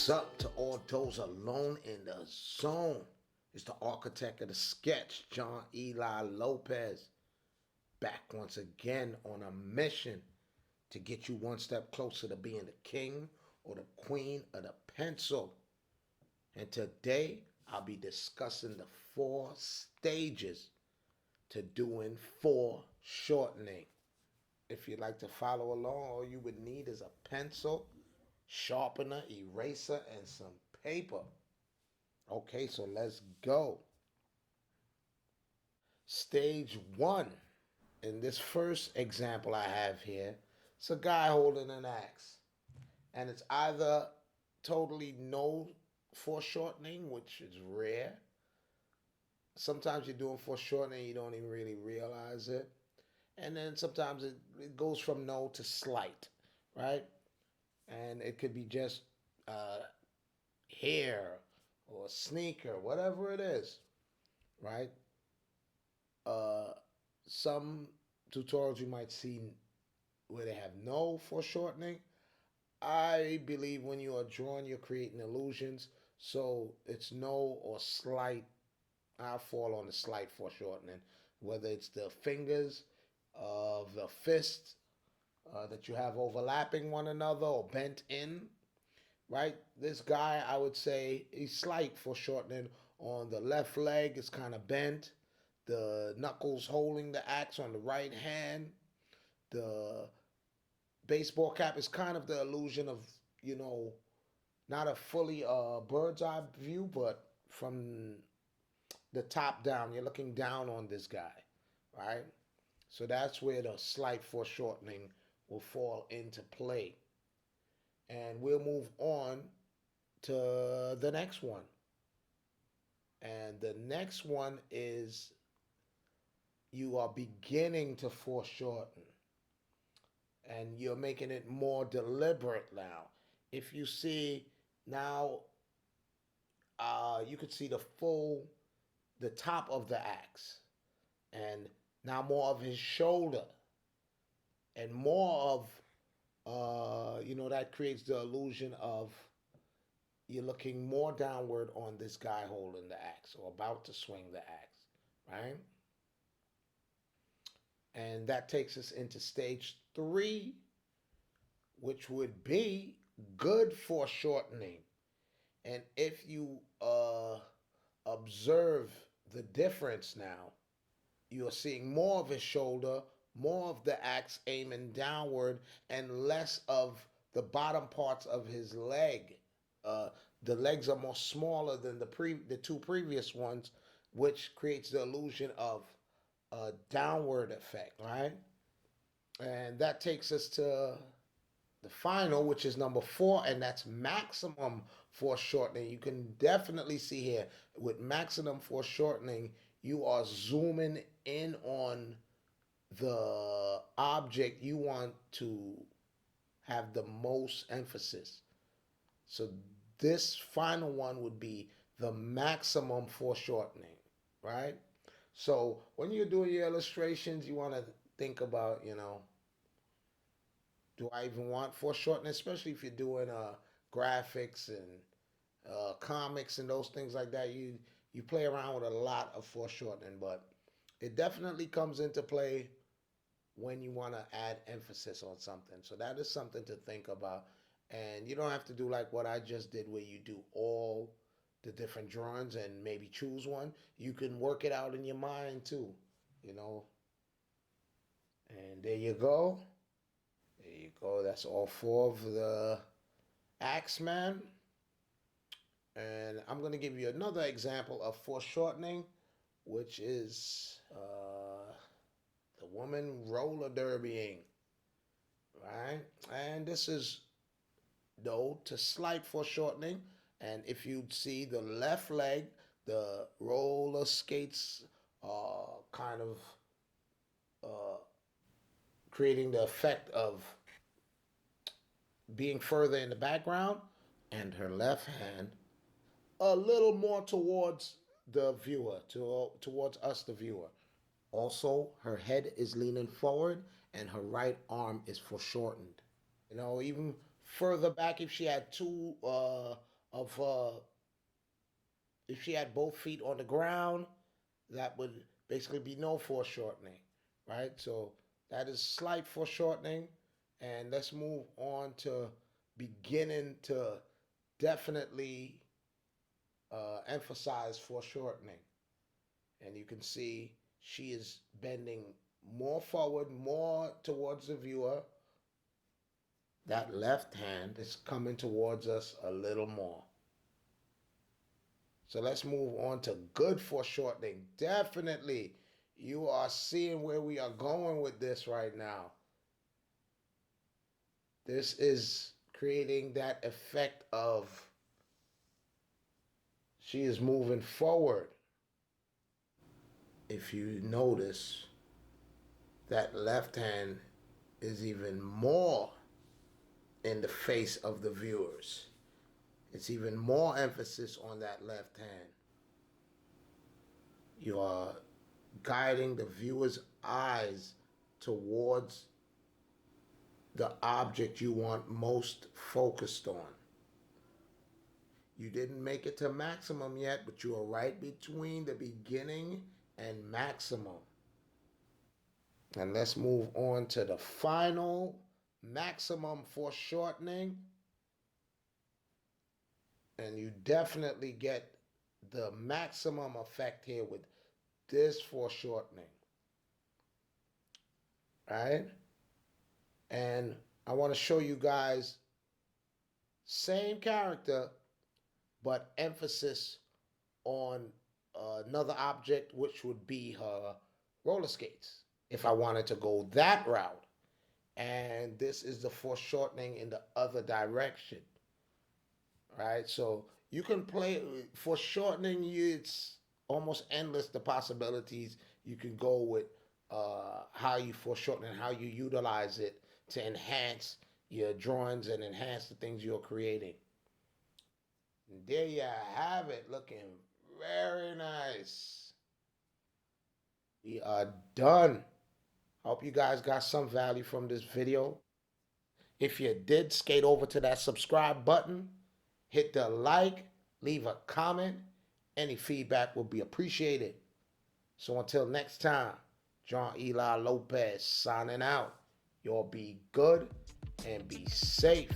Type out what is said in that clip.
What's up to all those alone in the zone? It's the architect of the sketch, John Eli Lopez, back once again on a mission to get you one step closer to being the king or the queen of the pencil. And today I'll be discussing the 4 stages to doing foreshortening. If you'd like to follow along, all you would need is a pencil, sharpener, eraser, and some paper. Okay, so let's go. Stage 1. In this first example I have here, it's a guy holding an axe. And it's either totally no foreshortening, which is rare. Sometimes you're doing foreshortening, you don't even really realize it. And then sometimes it goes from no to slight, right? And it could be just hair or a sneaker, whatever it is, right? Some tutorials you might see where they have no foreshortening. I believe when you are drawing, you're creating illusions. So it's no or slight. I fall on the slight foreshortening, whether it's the fingers of the fist that you have overlapping one another or bent in, right? This guy, I would say, he's slight foreshortening on the left leg. It's kind of bent. The knuckles holding the axe on the right hand. The baseball cap is kind of the illusion of, not a fully bird's eye view, but from the top down, you're looking down on this guy, right? So that's where the slight foreshortening will fall into play. And we'll move on to the next one. And the next one is you are beginning to foreshorten. And you're making it more deliberate now. If you see now, you could see the top of the axe. And now more of his shoulder. And more of, that creates the illusion of you're looking more downward on this guy holding the axe or about to swing the axe, right? And that takes us into stage 3, which would be good foreshortening. And if you observe the difference now, you're seeing more of his shoulder, more of the axe aiming downward, and less of the bottom parts of his leg. The legs are more smaller than the two previous ones, which creates the illusion of a downward effect, right? And that takes us to the final, which is number 4, and that's maximum foreshortening. You can definitely see here with maximum foreshortening, you are zooming in on the object you want to have the most emphasis. So this final one would be the maximum foreshortening, right? So when you're doing your illustrations, you want to think about, do I even want foreshortening, especially if you're doing graphics and comics and those things like that. You play around with a lot of foreshortening, but it definitely comes into play when you want to add emphasis on something. So that is something to think about. And you don't have to do like what I just did, where you do all the different drawings and maybe choose one. You can work it out in your mind too, you know. And there you go. There you go. That's all 4 of the Axeman. And I'm going to give you another example of foreshortening, which is the woman roller derbying, right? And this is, though, to slight foreshortening. And if you see the left leg, the roller skates are kind of creating the effect of being further in the background, and her left hand a little more towards the viewer, towards us, the viewer. Also, her head is leaning forward and her right arm is foreshortened. Even further back, if she had two of if she had both feet on the ground, that would basically be no foreshortening, right? So that is slight foreshortening. And let's move on to beginning to definitely emphasize foreshortening. And you can see she is bending more forward, more towards the viewer. That left hand is coming towards us a little more. So let's move on to good foreshortening. Definitely, you are seeing where we are going with this right now. This is creating that effect of she is moving forward. If you notice, that left hand is even more in the face of the viewers. It's even more emphasis on that left hand. You are guiding the viewer's eyes towards the object you want most focused on. You didn't make it to maximum yet, but you are right between the beginning and maximum. And let's move on to the final maximum foreshortening. And you definitely get the maximum effect here with this foreshortening. Right? And I want to show you guys same character, but emphasis on another object, which would be her roller skates, if I wanted to go that route. And this is the foreshortening in the other direction. Right? So you can play foreshortening. It's almost endless, the possibilities you can go with how you foreshorten and how you utilize it to enhance your drawings and enhance the things you're creating. And there you have it, looking very nice. We are done. Hope you guys got some value from this video. If you did, skate over to that subscribe button, hit the like, leave a comment. Any feedback will be appreciated. So until next time, John Eli Lopez signing out. Y'all be good and be safe.